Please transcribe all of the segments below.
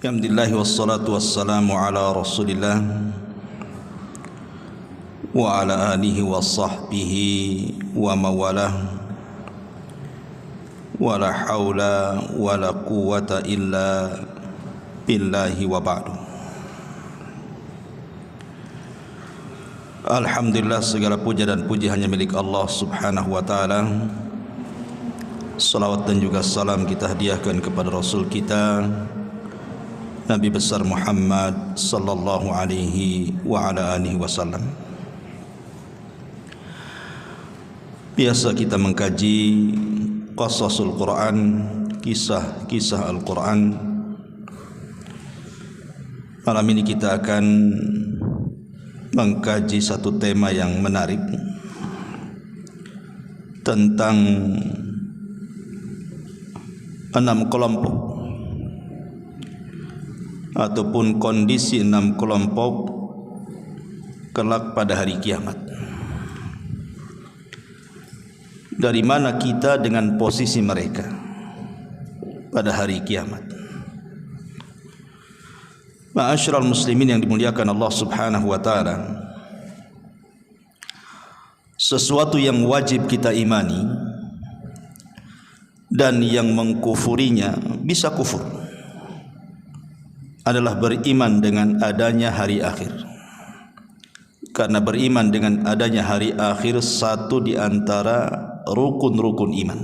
Alhamdulillah wassalatu wassalamu ala Rasulillah wa ala alihi wa sahbihi wa mawalah. Wa la hawla wa la quwwata illa billahi wa ba'du. Alhamdulillah, segala puja dan puji hanya milik Allah subhanahu wa ta'ala. Salawat dan juga salam kita hadiahkan kepada Rasul kita Nabi besar Muhammad sallallahu alaihi wa ala alihi wasallam. Biasa kita mengkaji qasasul Quran, kisah-kisah Al-Quran. Malam ini kita akan mengkaji satu tema yang menarik tentang 6 kelompok ataupun kondisi 6 kelompok kelak pada hari kiamat. Dari mana kita dengan posisi mereka pada hari kiamat? Ma'asyiral muslimin yang dimuliakan Allah subhanahu wa ta'ala, sesuatu yang wajib kita imani dan yang mengkufurinya bisa kufur adalah beriman dengan adanya hari akhir. Karena beriman dengan adanya hari akhir satu di antara rukun-rukun iman.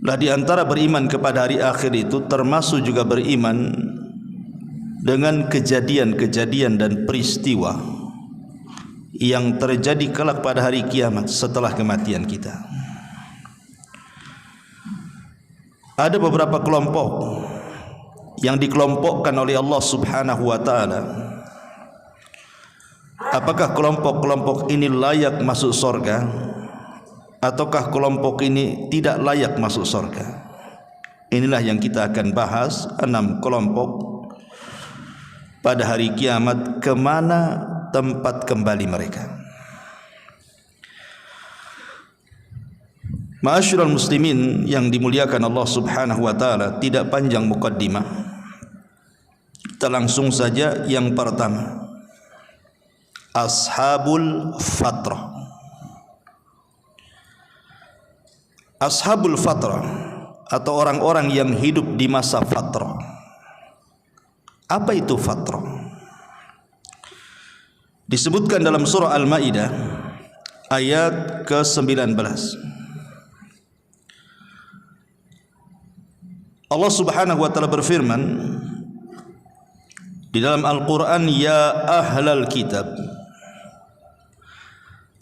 Lah di antara beriman kepada hari akhir itu termasuk juga beriman dengan kejadian-kejadian dan peristiwa yang terjadi kelak pada hari kiamat setelah kematian kita. Ada beberapa kelompok yang dikelompokkan oleh Allah subhanahu wa ta'ala. Apakah kelompok-kelompok ini layak masuk surga, ataukah kelompok ini tidak layak masuk surga? Inilah yang kita akan bahas, 6 kelompok pada hari kiamat, kemana tempat kembali mereka. Ma'asyiral muslimin yang dimuliakan Allah subhanahu wa ta'ala, tidak panjang muqaddimah, kita langsung saja yang pertama, Ashabul Fatrah. Ashabul Fatrah atau orang-orang yang hidup di masa fatrah. Apa itu fatrah? Disebutkan dalam surah Al-Maidah ayat ke-19. Allah subhanahu wa ta'ala berfirman di dalam Al-Quran, ya ahlal kitab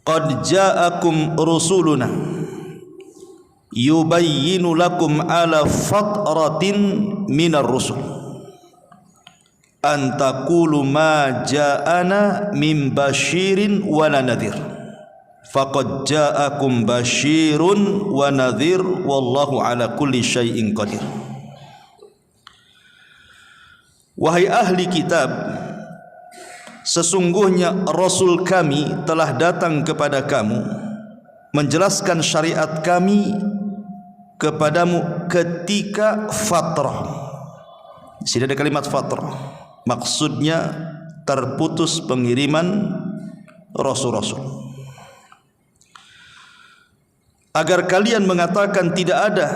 qad ja'akum rusuluna yubayyinu lakum ala fatratin minar rusul an taqulu ma ja'ana min basyirin wa nadhir faqad ja'akum basyirun wa nadhir wallahu ala kulli syai'in qadir. Wahai ahli kitab, sesungguhnya Rasul kami telah datang kepada kamu menjelaskan syariat kami kepadamu ketika fatrah. Di sini ada kalimat fatrah, maksudnya terputus pengiriman rasul-rasul. Agar kalian mengatakan tidak ada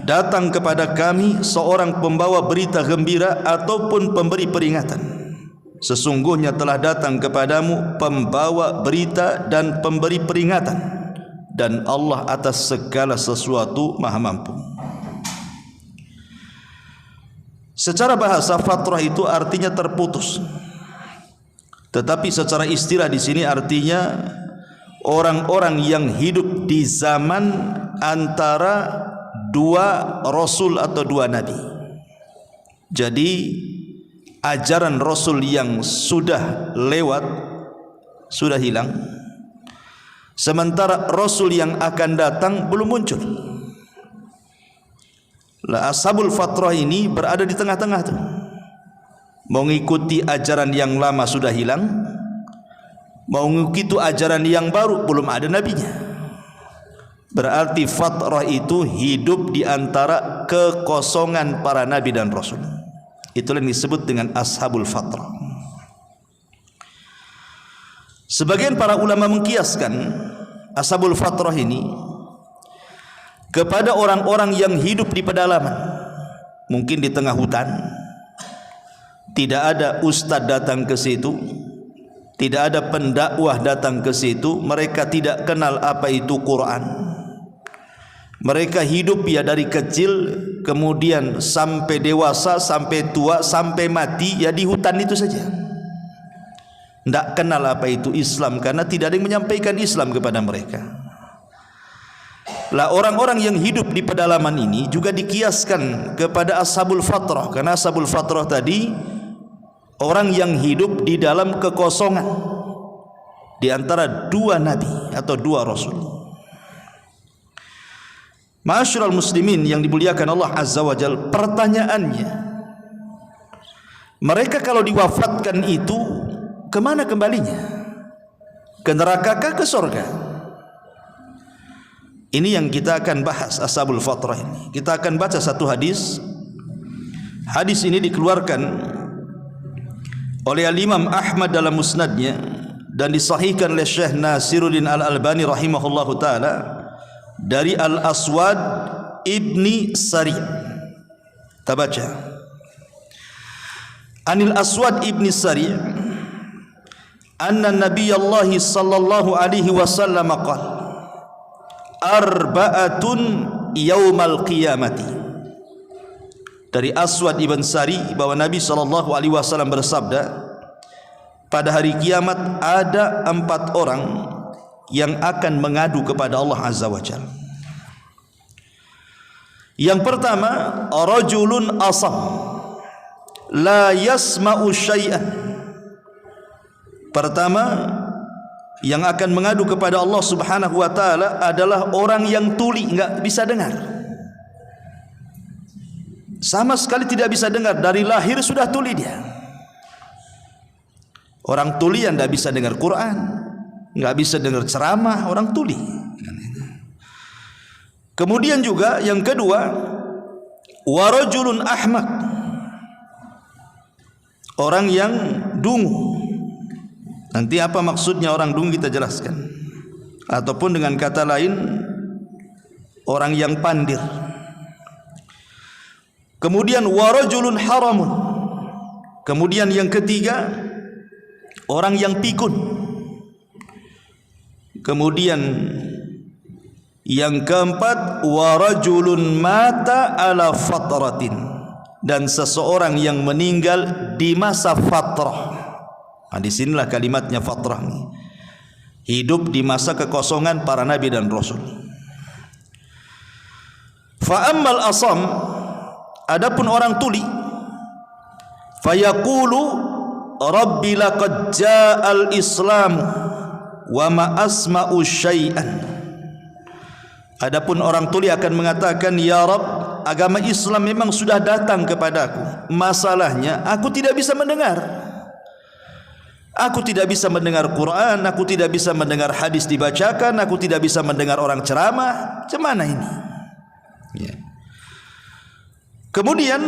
datang kepada kami seorang pembawa berita gembira ataupun pemberi peringatan. Sesungguhnya telah datang kepadamu pembawa berita dan pemberi peringatan, dan Allah atas segala sesuatu maha mampu. Secara bahasa fatrah itu artinya terputus, tetapi secara istilah di sini artinya orang-orang yang hidup di zaman antara 2 rasul atau 2 nabi. Jadi ajaran rasul yang sudah lewat, sudah hilang, sementara rasul yang akan datang belum muncul. Lah ashabul fatrah ini berada di tengah-tengah tuh. Mengikuti ajaran yang lama sudah hilang, mau mengikuti ajaran yang baru belum ada nabinya. Berarti fatrah itu hidup di antara kekosongan para nabi dan rasul. Itulah yang disebut dengan ashabul fatrah. Sebagian para ulama mengkiaskan ashabul fatrah ini kepada orang-orang yang hidup di pedalaman, mungkin di tengah hutan, tidak ada ustadz datang ke situ, tidak ada pendakwah datang ke situ, mereka tidak kenal apa itu Quran. Mereka hidup ya dari kecil, kemudian sampai dewasa, sampai tua, sampai mati ya di hutan itu saja. Tidak kenal apa itu Islam karena tidak ada yang menyampaikan Islam kepada mereka. Lah orang-orang yang hidup di pedalaman ini juga dikiaskan kepada ashabul fatrah, karena ashabul fatrah tadi orang yang hidup di dalam kekosongan di antara dua nabi atau dua rasul. Ma'asyiral muslimin yang dimuliakan Allah Azza wa Jalla, pertanyaannya, mereka kalau diwafatkan itu kemana kembalinya? Ke neraka kah, ke surga? Ini yang kita akan bahas ashabul fatrah ini. Kita akan baca satu hadis. Hadis ini dikeluarkan oleh Al-Imam Ahmad dalam musnadnya dan disahihkan oleh Syekh Nasiruddin Al-Albani rahimahullahu ta'ala dari Al-Aswad ibni Sari. Kita baca. Anil Aswad ibni Sari anna Nabiyallahi sallallahu alaihi wasallam qala arba'atun yaumal qiyamati. Dari Aswad ibn Sari bahwa Nabi sallallahu alaihi wasallam bersabda, pada hari kiamat ada 4 orang yang akan mengadu kepada Allah Azza wa Jalla. Yang pertama, rajulun asam la yasma'u syai'an. Pertama yang akan mengadu kepada Allah Subhanahu wa taala adalah orang yang tuli, enggak bisa dengar. Sama sekali tidak bisa dengar, dari lahir sudah tuli dia. Orang tuli yang tidak bisa dengar Quran, enggak bisa dengar ceramah, orang tuli. Kemudian juga yang kedua, warajulun ahmak, orang yang dungu. Nanti apa maksudnya orang dungu kita jelaskan. Ataupun dengan kata lain, orang yang pandir. Kemudian warajulun haramun. Kemudian yang ketiga, orang yang pikun. Kemudian yang keempat, warajulun mata ala fatratin, dan seseorang yang meninggal di masa fatrah. Nah, di sinilah kalimatnya fatrah nih. Hidup di masa kekosongan para nabi dan rasul. Fa ammal asam, adapun orang tuli, fayaqulu rabbi laqad ja'al islam wa ma asma'u syai'an. Adapun orang tuli akan mengatakan, ya Rabb, agama Islam memang sudah datang kepadaku. Masalahnya aku tidak bisa mendengar. Aku tidak bisa mendengar Quran, aku tidak bisa mendengar hadis dibacakan, aku tidak bisa mendengar orang ceramah. Macam mana ini? Ya. Kemudian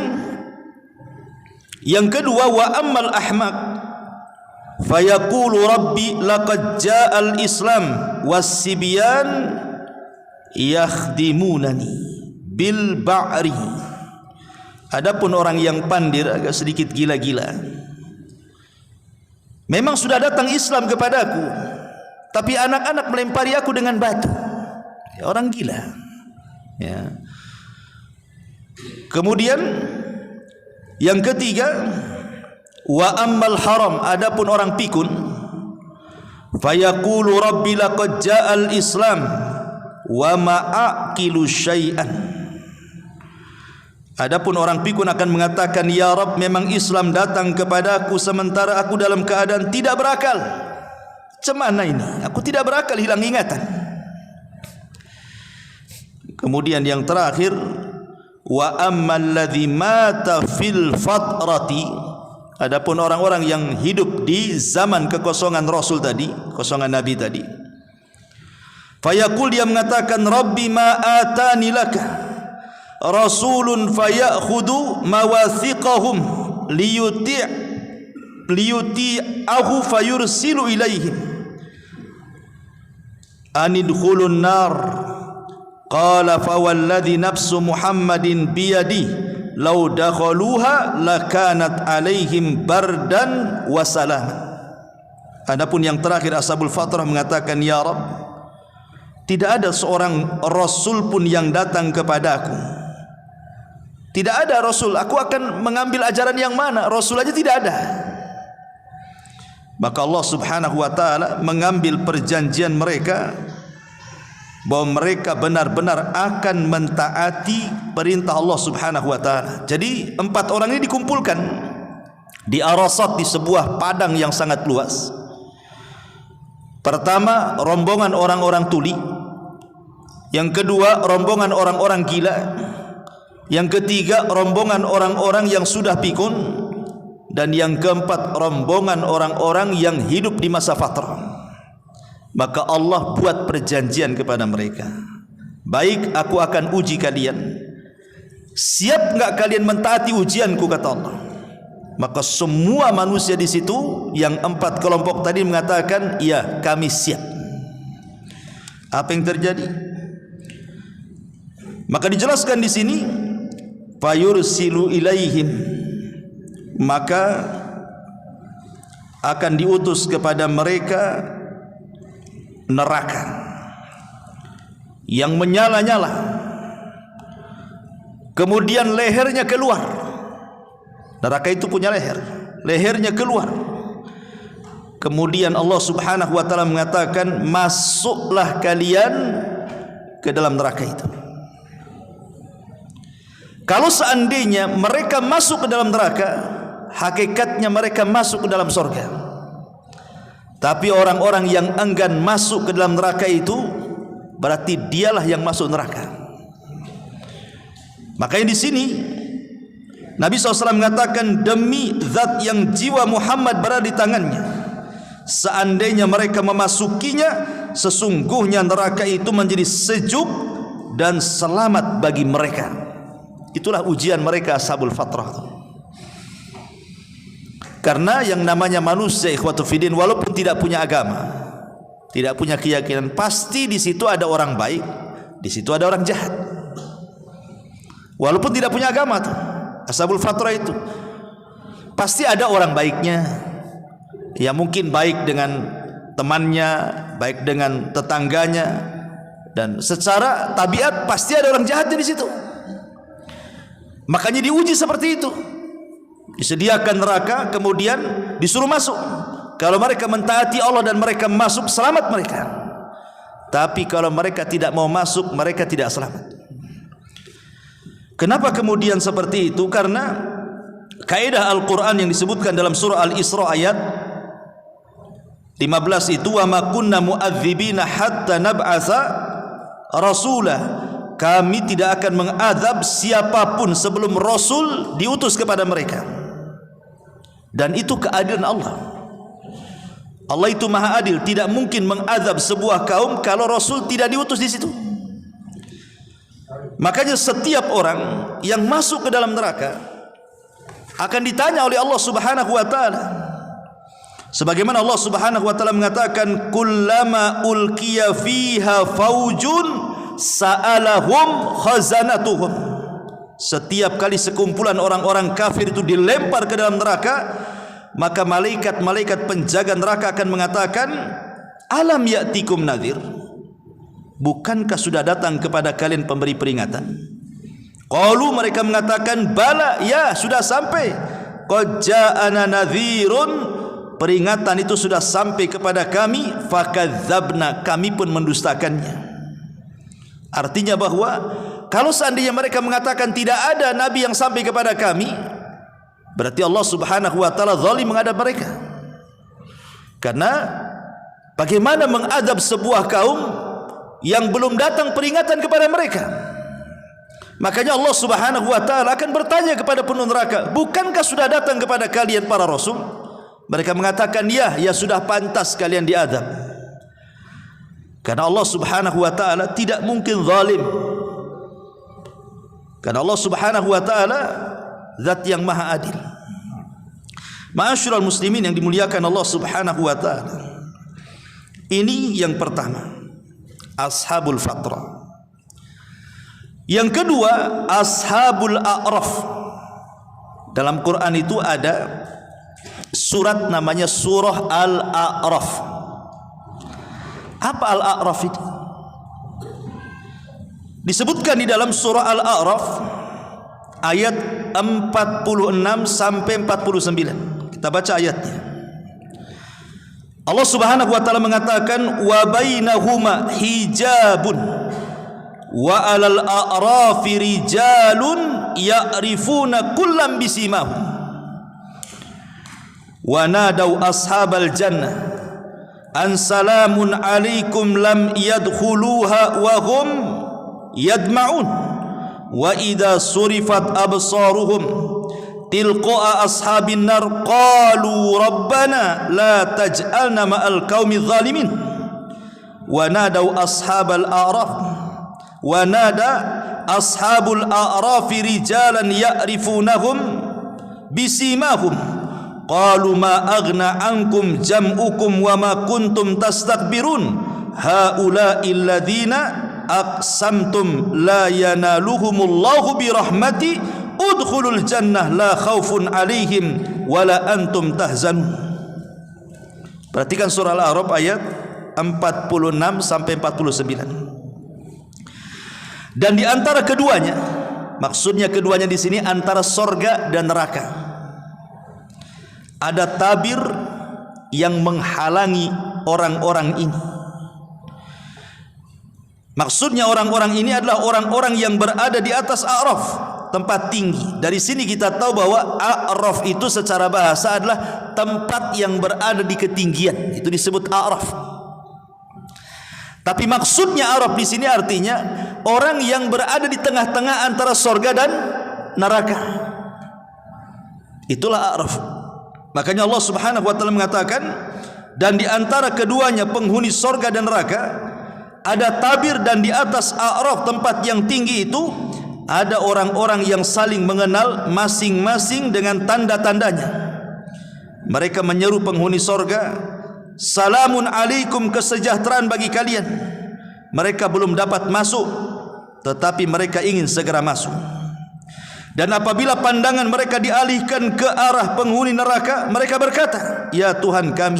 yang kedua, wa ammal ahmaq fayaqulu rabbi laqad ja'al islam was-sibyan yakhdimunani bil ba'ri. Adapun orang yang pandir, agak sedikit gila-gila, memang sudah datang Islam kepadaku, tapi anak-anak melempari aku dengan batu. Ya, orang gila. Ya. Kemudian yang ketiga, wa ammal haram, adapun orang pikun, fayaqulu rabbi laqad ja'al islam wa ma'aqilu syai'an. Adapun orang pikun akan mengatakan, ya Rabb, memang Islam datang kepadaku sementara aku dalam keadaan tidak berakal. Macam mana ini? Aku tidak berakal, hilang ingatan. Kemudian yang terakhir, wa ammal ladzi mata fil fatrati, adapun orang-orang yang hidup di zaman kekosongan Rasul tadi, kosongan Nabi tadi, fayaqul, dia mengatakan, rabbi ma atani laka rasulun fayakhudhu mawathiqahum liyuti'ahu fayursilu ilaihim anidkhulun nar qala fawalladhi nafsu Muhammadin biyadi law dakhaluha lakanat alaihim bardan wa salaman. Adapun yang terakhir Ashabul Fatrah mengatakan, ya Rabb, tidak ada seorang rasul pun yang datang kepadaku. Tidak ada rasul, aku akan mengambil ajaran yang mana? Rasul aja tidak ada. Maka Allah Subhanahu wa taala mengambil perjanjian mereka bahwa mereka benar-benar akan mentaati perintah Allah Subhanahu wa taala. Jadi 4 orang ini dikumpulkan di Arasat, di sebuah padang yang sangat luas. Pertama, rombongan orang-orang tuli. Yang kedua, rombongan orang-orang gila. Yang ketiga, rombongan orang-orang yang sudah pikun. Dan yang keempat, rombongan orang-orang yang hidup di masa fatrah. Maka Allah buat perjanjian kepada mereka. Baik, aku akan uji kalian. Siap enggak kalian mentaati ujianku, kata Allah. Maka semua manusia di situ yang 4 kelompok tadi mengatakan, ya, kami siap. Apa yang terjadi? Maka dijelaskan di sini, fayursilu ilaihim, maka akan diutus kepada mereka neraka yang menyala-nyala, kemudian lehernya keluar. Neraka itu punya leher, lehernya keluar. Kemudian Allah Subhanahu wa taala mengatakan, masuklah kalian ke dalam neraka itu. Kalau seandainya mereka masuk ke dalam neraka, hakikatnya mereka masuk ke dalam surga. Tapi orang-orang yang enggan masuk ke dalam neraka itu, berarti dialah yang masuk neraka. Makanya di sini Nabi SAW mengatakan, demi zat yang jiwa Muhammad berada di tangannya, seandainya mereka memasukinya, sesungguhnya neraka itu menjadi sejuk dan selamat bagi mereka. Itulah ujian mereka Ashabul Fatrah. Karena yang namanya manusia, ikhwatu fiddin, walaupun tidak punya agama, tidak punya keyakinan, pasti di situ ada orang baik, di situ ada orang jahat. Walaupun tidak punya agama tuh, Ashabul Fatrah itu pasti ada orang baiknya. Ya mungkin baik dengan temannya, baik dengan tetangganya, dan secara tabiat pasti ada orang jahatnya di situ. Makanya diuji seperti itu. Disediakan neraka, kemudian disuruh masuk. Kalau mereka mentaati Allah dan mereka masuk, selamat mereka. Tapi kalau mereka tidak mau masuk, mereka tidak selamat. Kenapa kemudian seperti itu? Karena kaidah Al-Quran yang disebutkan dalam surah Al-Isra ayat 15 itu, wa ma kunna mu'adzibina hatta nab'atsa rasulah. Kami tidak akan mengadab siapapun sebelum Rasul diutus kepada mereka. Dan itu keadilan Allah. Allah itu maha adil, tidak mungkin mengadab sebuah kaum kalau Rasul tidak diutus di situ. Makanya setiap orang yang masuk ke dalam neraka akan ditanya oleh Allah Subhanahu wa taala. Sebagaimana Allah Subhanahu wa taala mengatakan, kullama ulqiya fiha faujun sa'alahum khazanatuhum. Setiap kali sekumpulan orang-orang kafir itu dilempar ke dalam neraka, maka malaikat-malaikat penjaga neraka akan mengatakan, alam ya'tikum nadhir, bukankah sudah datang kepada kalian pemberi peringatan? Qalu, mereka mengatakan, bala, ya sudah sampai. Qad ja'ana nadhirun, peringatan itu sudah sampai kepada kami. Fakadzabna, kami pun mendustakannya. Artinya bahwa kalau seandainya mereka mengatakan tidak ada nabi yang sampai kepada kami, berarti Allah Subhanahu wa taala zalim menghadap mereka. Karena bagaimana mengadab sebuah kaum yang belum datang peringatan kepada mereka? Makanya Allah Subhanahu wa taala akan bertanya kepada penuh neraka, bukankah sudah datang kepada kalian para rasul? Mereka mengatakan, ya sudah pantas kalian diadab. Karena Allah Subhanahu wa taala tidak mungkin zalim. Karena Allah Subhanahu wa taala zat yang maha adil. Ma'asyiral muslimin yang dimuliakan Allah Subhanahu wa taala. Ini yang pertama, ashabul fatrah. Yang kedua, ashabul a'raf. Dalam Quran itu ada surat namanya surah Al-A'raf. Apa Al-A'raf itu? Disebutkan di dalam surah Al-A'raf ayat 46 sampai 49. Kita baca ayatnya. Allah Subhanahu wa taala mengatakan wa bainahuma hijabun wa 'alal a'rafi rijalun ya'rifuna kullam bisimahum wa nadau ashabal jannah an salamun 'alaikum lam yadkhuluha wa hum yadma'un wa idza surifat absaruhum tilqa'a ashabin nar qalu rabbana la taj'alna ma'al qaumidz zalimin wa nadau ashabal a'raf wa nada ashabul a'raf rijalan ya'rifunahum bisimahum qalu ma aghna ankum jam'ukum wa ma kuntum tastakbirun haula'i alladhina aqsamtum la yanaluhumullahu birahmati udkhulul jannah la khaufun alaihim wala antum tahzanun. Perhatikan surah Al-A'raf ayat 46 sampai 49. Dan di antara keduanya, maksudnya keduanya di sini antara sorga dan neraka, ada tabir yang menghalangi orang-orang ini. Maksudnya orang-orang ini adalah orang-orang yang berada di atas A'raf, tempat tinggi. Dari sini kita tahu bahwa A'raf itu secara bahasa adalah tempat yang berada di ketinggian. Itu disebut A'raf. Tapi maksudnya A'raf di sini artinya orang yang berada di tengah-tengah antara sorga dan neraka. Itulah A'raf. Makanya Allah Subhanahu wa taala mengatakan, dan di antara keduanya penghuni sorga dan neraka ada tabir, dan di atas A'raf tempat yang tinggi itu ada orang-orang yang saling mengenal masing-masing dengan tanda-tandanya. Mereka menyeru penghuni sorga, salamun alaikum, kesejahteraan bagi kalian. Mereka belum dapat masuk, tetapi mereka ingin segera masuk. Dan apabila pandangan mereka dialihkan ke arah penghuni neraka, mereka berkata, ya Tuhan kami,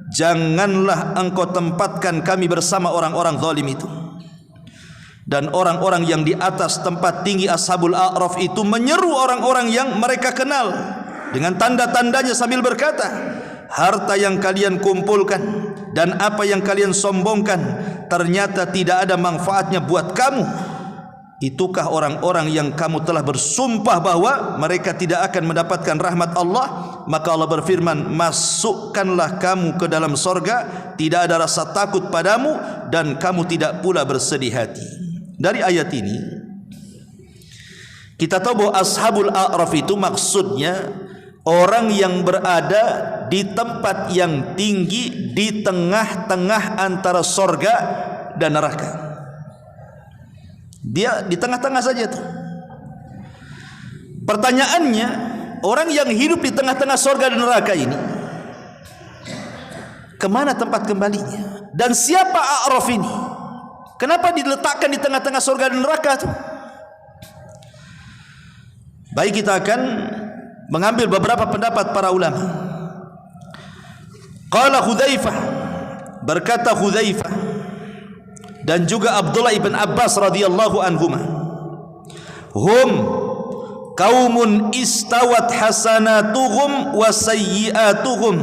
janganlah engkau tempatkan kami bersama orang-orang zalim itu. Dan orang-orang yang di atas tempat tinggi ashabul a'raf itu menyeru orang-orang yang mereka kenal dengan tanda-tandanya sambil berkata, harta yang kalian kumpulkan dan apa yang kalian sombongkan ternyata tidak ada manfaatnya buat kamu. Itukah orang-orang yang kamu telah bersumpah bahwa mereka tidak akan mendapatkan rahmat Allah? Maka Allah berfirman, masukkanlah kamu ke dalam sorga, tidak ada rasa takut padamu dan kamu tidak pula bersedih hati. Dari ayat ini kita tahu bahwa ashabul a'raf itu maksudnya orang yang berada di tempat yang tinggi di tengah-tengah antara sorga dan neraka. Dia di tengah-tengah saja tuh. Pertanyaannya, orang yang hidup di tengah-tengah sorga dan neraka ini kemana tempat kembalinya? Dan siapa A'raf ini? Kenapa diletakkan di tengah-tengah sorga dan neraka tuh? Baik, kita akan mengambil beberapa pendapat para ulama. Qala Hudzaifah, berkata Hudzaifah dan juga Abdullah ibn Abbas radhiyallahu anhuma, hum qaumun istawat hasanatuhum wa sayyi'atuhum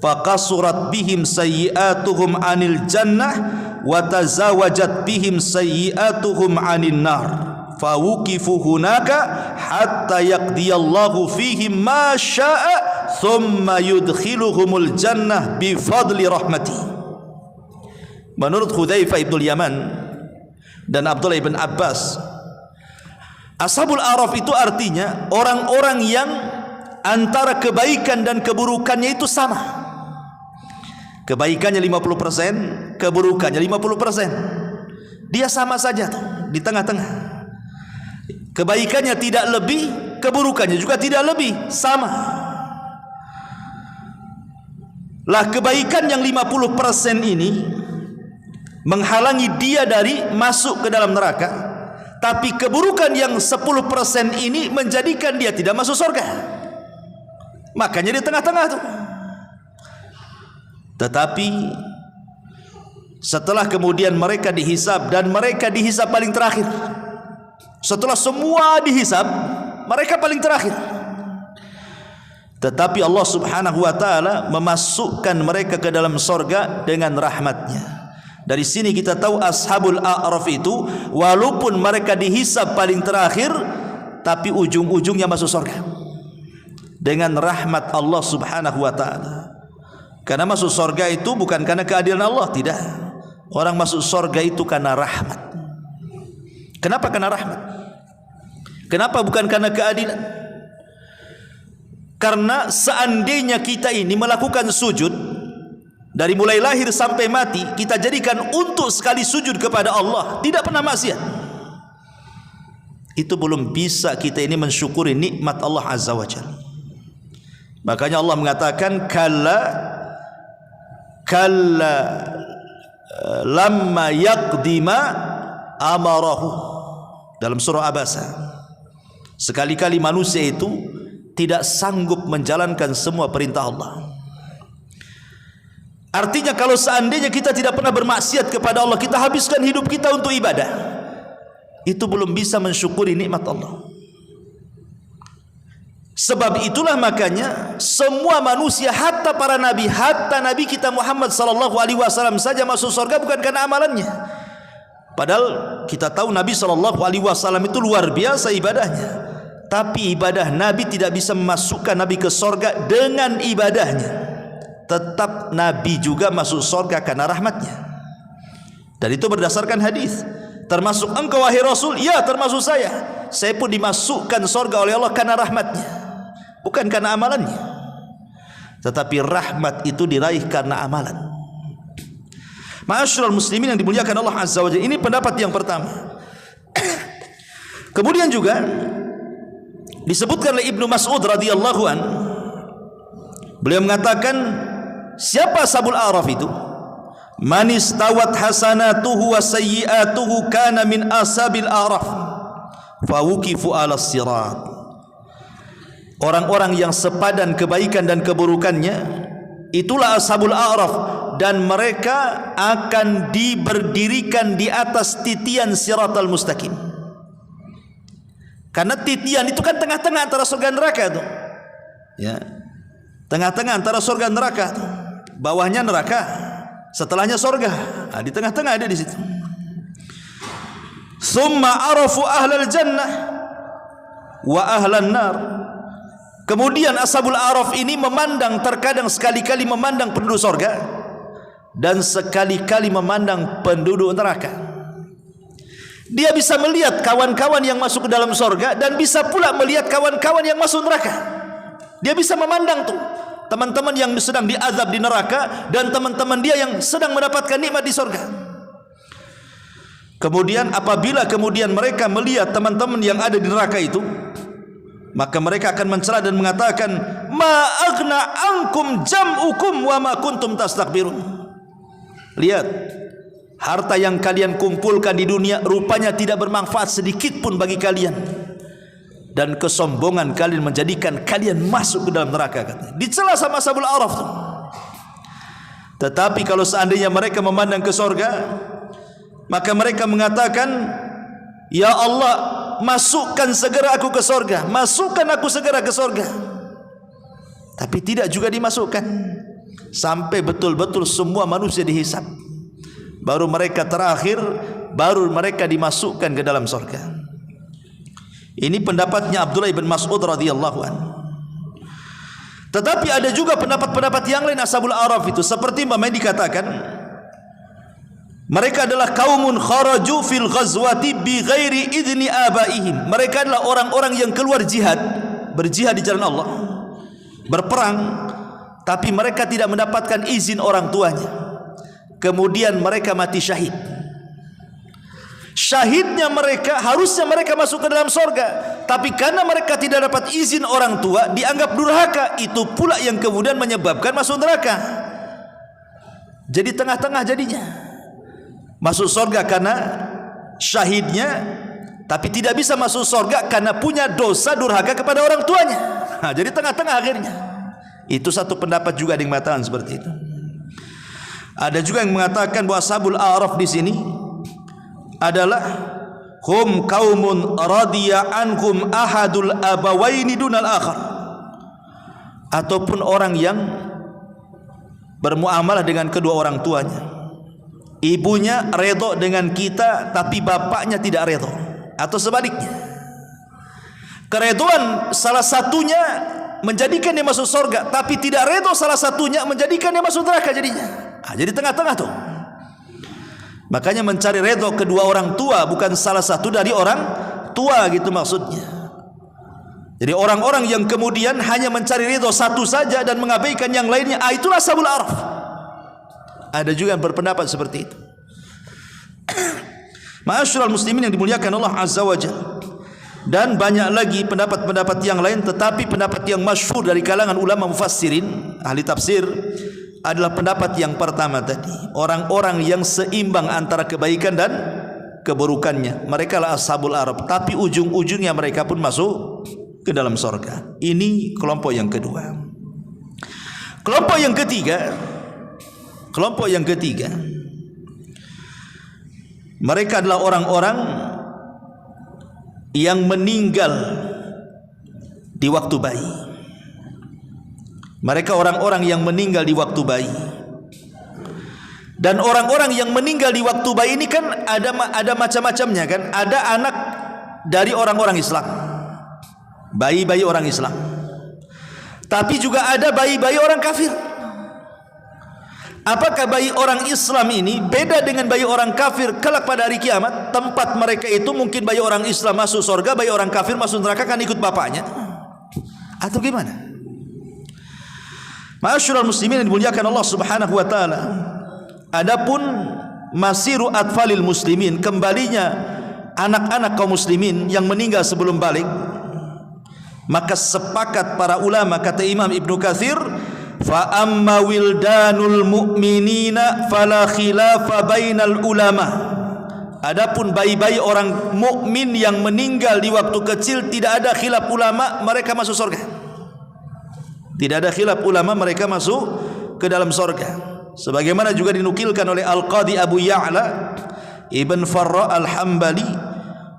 faqasurat bihim sayyi'atuhum anil jannah wa tazawajat bihim sayyi'atuhum anin nar fawuqifu hunaka hatta yaqdiyallahu fihim ma syaa thumma yudkhiluhumul jannah bi fadli rahmati. Menurut Hudzaifah ibnul Yaman dan Abdullah ibn Abbas, ashabul a'raf itu artinya orang-orang yang antara kebaikan dan keburukannya itu sama. Kebaikannya 50%, keburukannya 50%. Dia sama saja tuh, di tengah-tengah. Kebaikannya tidak lebih, keburukannya juga tidak lebih, sama. Lah kebaikan yang 50% ini menghalangi dia dari masuk ke dalam neraka, tapi keburukan yang 10% ini menjadikan dia tidak masuk surga. Makanya di tengah-tengah tuh. Tetapi setelah kemudian mereka dihisab, dan mereka dihisab paling terakhir. Setelah semua dihisab, mereka paling terakhir. Tetapi Allah Subhanahu wa ta'ala memasukkan mereka ke dalam surga dengan rahmatnya. Dari sini kita tahu ashabul a'raf itu walaupun mereka dihisab paling terakhir, tapi ujung-ujungnya masuk surga dengan rahmat Allah Subhanahu wa ta'ala. Karena masuk surga itu bukan karena keadilan Allah, tidak. Orang masuk surga itu karena rahmat. Kenapa karena rahmat? Kenapa bukan karena keadilan? Karena seandainya kita ini melakukan sujud dari mulai lahir sampai mati, kita jadikan untuk sekali sujud kepada Allah, tidak pernah maksiat, itu belum bisa kita ini mensyukuri nikmat Allah Azza wa Jalla. Makanya Allah mengatakan kalla lamma yaqdima amarahu dalam surah Abasa. Sekali-kali manusia itu tidak sanggup menjalankan semua perintah Allah. Artinya kalau seandainya kita tidak pernah bermaksiat kepada Allah, kita habiskan hidup kita untuk ibadah, itu belum bisa mensyukuri nikmat Allah. Sebab itulah makanya semua manusia, hatta para nabi, hatta Nabi kita Muhammad sallallahu alaihi wasallam saja masuk surga bukan karena amalannya. Padahal kita tahu Nabi sallallahu alaihi wasallam itu luar biasa ibadahnya. Tapi ibadah Nabi tidak bisa memasukkan Nabi ke surga dengan ibadahnya. Tetap Nabi juga masuk surga karena rahmatnya. Dan itu berdasarkan hadis. Termasuk engkau wahai Rasul? Ya, termasuk saya. Saya pun dimasukkan surga oleh Allah karena rahmatnya, bukan karena amalannya. Tetapi rahmat itu diraih karena amalan. Ma'asyiral muslimin yang dimuliakan Allah Azza wa Jalla, ini pendapat yang pertama. Kemudian juga disebutkan oleh Ibnu Mas'ud radhiyallahu an, beliau mengatakan, siapa ashabul a'raf itu? Man istawat hasanatuhu wa sayyi'atuhu kana min ashabil a'raf fa wuqifu 'ala sirat. Orang-orang yang sepadan kebaikan dan keburukannya, itulah ashabul a'raf, dan mereka akan diberdirikan di atas titian siratal mustaqim. Karena titian itu kan tengah-tengah antara surga dan neraka tuh. Ya. Tengah-tengah antara surga dan neraka tuh. Bawahnya neraka, setelahnya surga. Nah, di tengah-tengah ada di situ. Summa arafu ahlal jannah wa ahlan nar. Kemudian ashabul a'raf ini memandang, terkadang sekali-kali memandang penduduk surga dan sekali-kali memandang penduduk neraka. Dia bisa melihat kawan-kawan yang masuk ke dalam surga dan bisa pula melihat kawan-kawan yang masuk neraka. Dia bisa memandang tuh teman-teman yang sedang diazab di neraka dan teman-teman dia yang sedang mendapatkan nikmat di surga. Kemudian apabila kemudian mereka melihat teman-teman yang ada di neraka itu, maka mereka akan mencela dan mengatakan, ma aghna ankum jam'ukum wa ma kuntum tastakbirun. Lihat, harta yang kalian kumpulkan di dunia rupanya tidak bermanfaat sedikit pun bagi kalian, dan kesombongan kalian menjadikan kalian masuk ke dalam neraka, katanya. Dicela sama ashabul a'raf. Tetapi kalau seandainya mereka memandang ke surga, maka mereka mengatakan, ya Allah, masukkan segera aku ke surga, masukkan aku segera ke surga. Tapi tidak juga dimasukkan sampai betul-betul semua manusia dihisab. Baru mereka terakhir, baru mereka dimasukkan ke dalam surga. Ini pendapatnya Abdullah bin Mas'ud radhiyallahu anhu. Tetapi ada juga pendapat-pendapat yang lain ashabul a'raf itu, seperti yang dikatakan, mereka adalah kaumun kharaju fil ghazwati bi ghairi idni abaihim. Mereka adalah orang-orang yang keluar jihad, berjihad di jalan Allah, berperang, tapi mereka tidak mendapatkan izin orang tuanya. Kemudian mereka mati syahid. Syahidnya mereka, harusnya mereka masuk ke dalam sorga, tapi karena mereka tidak dapat izin orang tua, dianggap durhaka. Itu pula yang kemudian menyebabkan masuk neraka. Jadi tengah-tengah jadinya. Masuk sorga karena syahidnya, tapi tidak bisa masuk sorga karena punya dosa durhaka kepada orang tuanya. Nah, jadi tengah-tengah akhirnya. Itu satu pendapat juga yang mengatakan seperti itu. Ada juga yang mengatakan bahwa Ashabul A'raf di sini adalah hum qaumun radiya anhum ahadul abawaini dunal akhar, ataupun orang yang bermuamalah dengan kedua orang tuanya. Ibunya redha dengan kita tapi bapaknya tidak redha, atau sebaliknya. Keredoan salah satunya menjadikan dia masuk surga, tapi tidak redha salah satunya menjadikan dia masuk neraka jadinya. Jadi tengah-tengah tuh. Makanya mencari redha kedua orang tua, bukan salah satu dari orang tua gitu maksudnya. Jadi orang-orang yang kemudian hanya mencari redha satu saja dan mengabaikan yang lainnya, itulah Ashabul A'raf. Ada juga yang berpendapat seperti itu. Ma'asyiral muslimin yang dimuliakan Allah Azza wa Jalla. Dan banyak lagi pendapat-pendapat yang lain, tetapi pendapat yang masyhur dari kalangan ulama mufassirin, ahli tafsir, adalah pendapat yang pertama tadi. Orang-orang yang seimbang antara kebaikan dan keburukannya, mereka lah Ashabul A'raf, tapi ujung-ujungnya mereka pun masuk ke dalam surga. Ini kelompok yang kedua. Kelompok yang ketiga, mereka adalah orang-orang yang meninggal di waktu bayi. Mereka orang-orang yang meninggal di waktu bayi. Dan orang-orang yang meninggal di waktu bayi ini kan ada macam-macamnya kan. Ada anak dari orang-orang Islam, bayi-bayi orang Islam. Tapi juga ada bayi-bayi orang kafir. Apakah bayi orang Islam ini beda dengan bayi orang kafir kelak pada hari kiamat? Tempat mereka itu mungkin bayi orang Islam masuk surga, bayi orang kafir masuk neraka kan ikut bapaknya, atau gimana? Ma'asyiral muslimin yang dimuliakan Allah Subhanahu wa taala. Adapun masiru atfalil muslimin, kembalinya anak-anak kaum muslimin yang meninggal sebelum balik, maka sepakat para ulama, kata Imam Ibnu Katsir, fa amma wildanul mu'minina fala khilafa bainal ulama. Adapun bayi-bayi orang mukmin yang meninggal di waktu kecil, tidak ada khilaf ulama, mereka masuk surga. Tidak ada khilaf ulama, mereka masuk ke dalam surga. Sebagaimana juga dinukilkan oleh Al-Qadi Abu Ya'la Ibn Farra Al-Hambali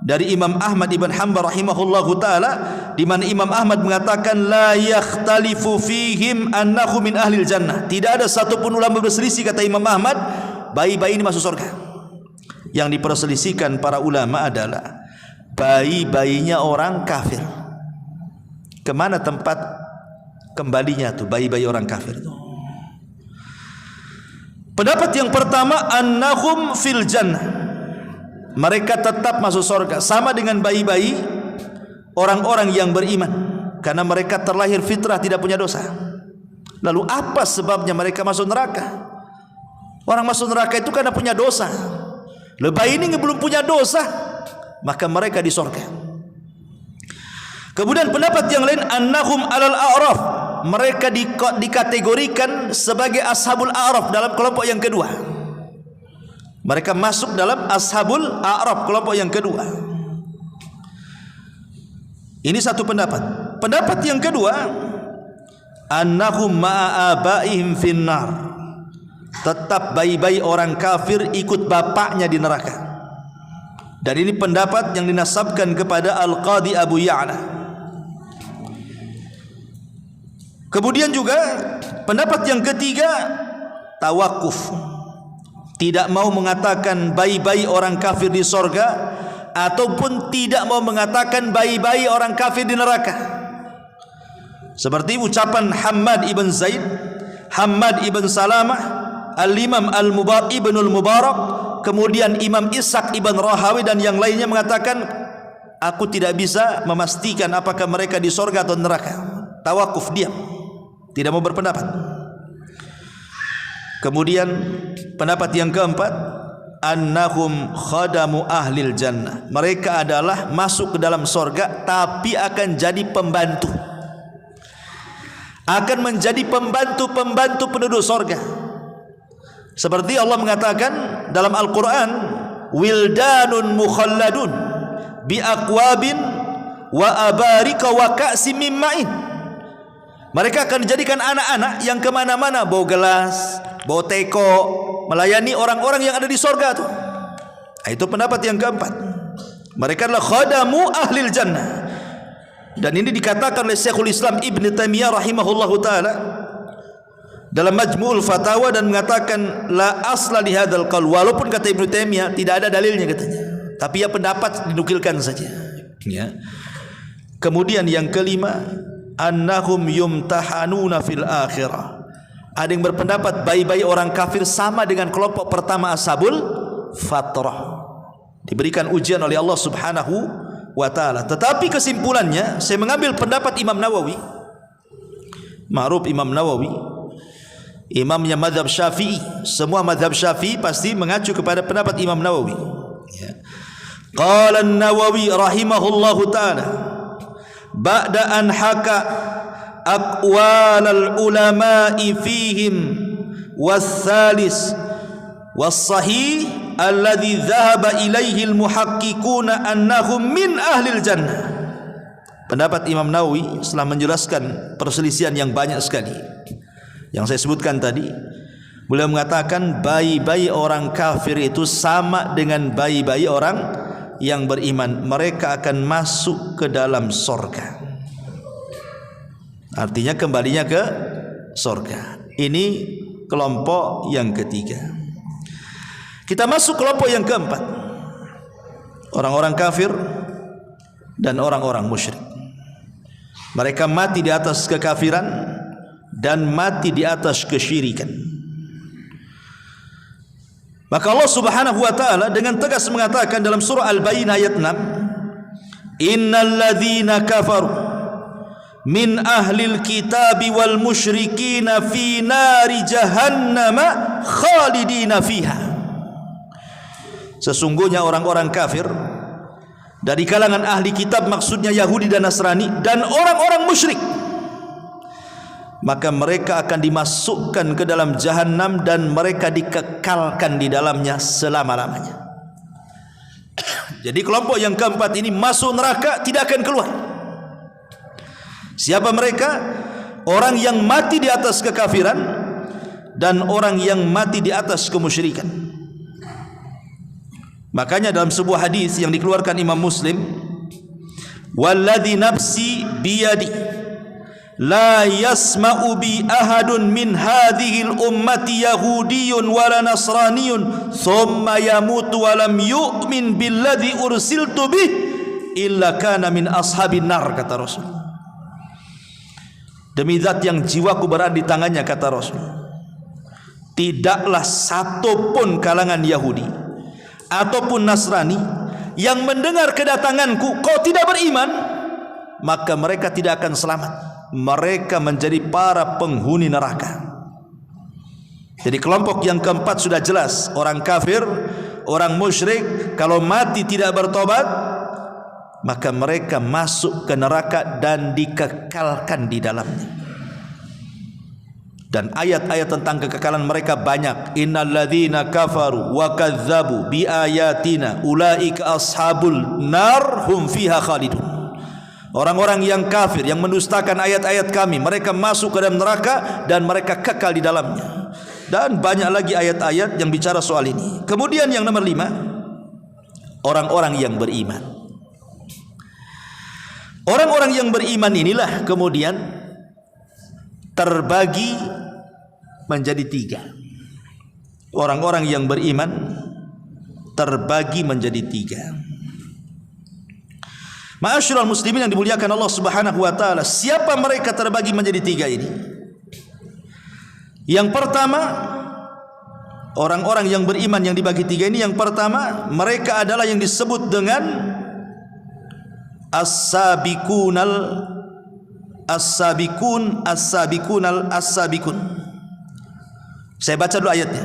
dari Imam Ahmad Ibn Hanbal rahimahullahu ta'ala, di mana Imam Ahmad mengatakan la yakhtalifu fihim annahu min ahlil jannah. Tidak ada satupun ulama berselisih, kata Imam Ahmad, bayi-bayi ini masuk surga. Yang diperselisihkan para ulama adalah bayi-bayinya orang kafir. Kemana tempat kembalinya tuh bayi-bayi orang kafir itu? Pendapat yang pertama, annahum fil jannah, mereka tetap masuk surga sama dengan bayi-bayi orang-orang yang beriman, karena mereka terlahir fitrah tidak punya dosa. Lalu apa sebabnya mereka masuk neraka? Orang masuk neraka itu karena punya dosa. Bayi ini belum punya dosa, maka mereka di surga. Kemudian pendapat yang lain, annahum alal a'raf, mereka dikategorikan sebagai ashabul a'raf dalam kelompok yang kedua. Mereka masuk dalam ashabul a'raf, kelompok yang kedua. Ini satu pendapat. Pendapat yang kedua, annahum ma'a abaihim finnar, tetap bayi-bayi orang kafir ikut bapaknya di neraka. Dan ini pendapat yang dinasabkan kepada Al-Qadi Abu Ya'la. Kemudian juga pendapat yang ketiga, tawakuf, tidak mau mengatakan bayi-bayi orang kafir di sorga, ataupun tidak mau mengatakan bayi-bayi orang kafir di neraka. Seperti ucapan Hammad ibn Zaid, Hammad ibn Salamah, Al-Imam Ibnul Mubarak, kemudian Imam Ishaq ibn Rahawi dan yang lainnya mengatakan, aku tidak bisa memastikan apakah mereka di sorga atau neraka. Tawakuf, diam, tidak mau berpendapat. Kemudian pendapat yang keempat, annahum khadamu ahlil jannah. Mereka adalah masuk ke dalam sorga tapi akan jadi pembantu, akan menjadi pembantu-pembantu penduduk sorga. Seperti Allah mengatakan dalam Al-Quran, wildanun mukhalladun bi aqwabin wa abarika wa ka'sim min ma'in. Mereka akan dijadikan anak-anak yang kemana-mana bawa gelas, bawa teko, melayani orang-orang yang ada di sorga itu. Itu pendapat yang keempat. Mereka adalah khadamu ahlil jannah. Dan ini dikatakan oleh Syekhul Islam Ibn Taimiyah rahimahullahu ta'ala dalam Majmu'ul Fatawa, dan mengatakan la asla li hadzal qaul. Walaupun kata Ibn Taimiyah tidak ada dalilnya katanya, tapi ya pendapat dinukilkan saja ya. Kemudian yang kelima, annahum yumtahanuna fil akhirah. Ada yang berpendapat bayi-bayi orang kafir sama dengan kelompok pertama ashabul fatrah, diberikan ujian oleh Allah Subhanahu wa ta'ala. Tetapi kesimpulannya, saya mengambil pendapat Imam Nawawi. Ma'ruf Imam Nawawi, imamnya mazhab Syafi'i. Semua mazhab Syafi'i pasti mengacu kepada pendapat Imam Nawawi ya. Qala an-Nawawi rahimahullahu ta'ala ba'da an haka aqwal al-ulama'i fihim was-salis was-sahih alladhi dhahaba ilaihi al-muhaqqiquna annahum min ahlil jannah. Pendapat Imam Nawawi setelah menjelaskan perselisihan yang banyak sekali yang saya sebutkan tadi, beliau mengatakan bayi-bayi orang kafir itu sama dengan bayi-bayi orang yang beriman. Mereka akan masuk ke dalam sorga. Artinya kembalinya ke sorga. Ini kelompok yang ketiga. Kita masuk kelompok yang keempat, orang-orang kafir dan orang-orang musyrik. Mereka mati di atas kekafiran dan mati di atas kesyirikan. Maka Allah Subhanahu wa ta'ala dengan tegas mengatakan dalam surah Al-Bayyinah ayat 6, innal ladzina kafaru min ahlil kitabi wal musyrikina fi nari jahannama khalidina fiha. Sesungguhnya orang-orang kafir dari kalangan ahli kitab, maksudnya Yahudi dan Nasrani, dan orang-orang musyrik, maka mereka akan dimasukkan ke dalam jahanam dan mereka dikekalkan di dalamnya selama-lamanya. Jadi kelompok yang keempat ini masuk neraka, tidak akan keluar. Siapa mereka? Orang yang mati di atas kekafiran dan orang yang mati di atas kemusyrikan. Makanya dalam sebuah hadis yang dikeluarkan Imam Muslim, walladzi nafsi biyadi la yasma'u bi ahadun min hadhil ummati yahudiyyun wala nasraniyun thumma yamutu wa lam yu'min billadzi ursiltu bih illa kana min ashabin nar, kata Rasul. Demi zat yang jiwaku berada di tangannya, kata Rasul, tidaklah satu pun kalangan Yahudi ataupun Nasrani yang mendengar kedatanganku kau tidak beriman, maka mereka tidak akan selamat. Mereka menjadi para penghuni neraka. Jadi kelompok yang keempat sudah jelas, orang kafir, orang musyrik, kalau mati tidak bertobat, maka mereka masuk ke neraka dan dikekalkan di dalamnya. Dan ayat-ayat tentang kekekalan mereka banyak. Innalladzina kafaru wa kadzdzabu bi ayatina ulaika ashabul nar hum fiha khalidun. Orang-orang yang kafir, yang mendustakan ayat-ayat kami, mereka masuk ke dalam neraka dan mereka kekal di dalamnya. Dan banyak lagi ayat-ayat yang bicara soal ini. Kemudian yang nomor 5, orang-orang yang beriman. Orang-orang yang beriman inilah kemudian terbagi menjadi 3. Orang-orang yang beriman terbagi menjadi 3. Ma'asyiral muslimin yang dimuliakan Allah Subhanahu wa ta'ala, siapa mereka terbagi menjadi 3 ini? Yang pertama, orang-orang yang beriman yang dibagi 3 ini, yang pertama mereka adalah yang disebut dengan as-sabiqun. Saya baca dulu ayatnya.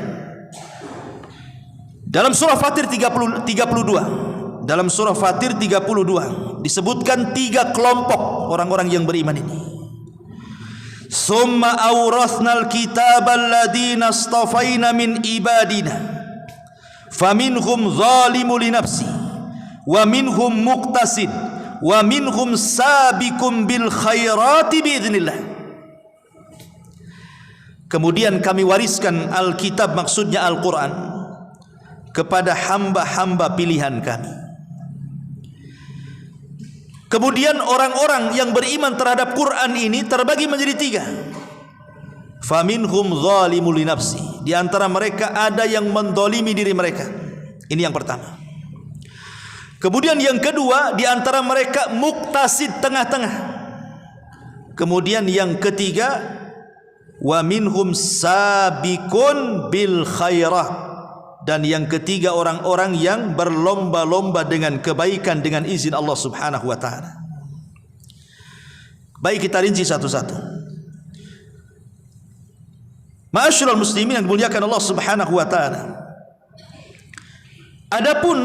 Dalam surah Fatir 32, dalam surah Fatir 32 disebutkan 3 kelompok orang-orang yang beriman ini. Summa awrathnal kitabal ladina astafaina min ibadina faminhum zalimun li nafsi wa minhum muqtasid wa minhum sabiqum bil khairati biidznillah. Kemudian kami wariskan Alkitab, maksudnya Al-Quran, kepada hamba-hamba pilihan kami. Kemudian orang-orang yang beriman terhadap Quran ini terbagi menjadi 3. Faminhum zalimun li nafsi, di antara mereka ada yang mendolimi diri mereka. Ini yang pertama. Kemudian yang kedua, di antara mereka muqtasid, tengah-tengah. Kemudian yang ketiga, wa minhum sabiqun bil khairah, dan yang ketiga orang-orang yang berlomba-lomba dengan kebaikan dengan izin Allah Subhanahu wa taala. Baik, kita rinci satu-satu. Ma'asyiral muslimin yang dimuliakan Allah Subhanahu wa taala. Adapun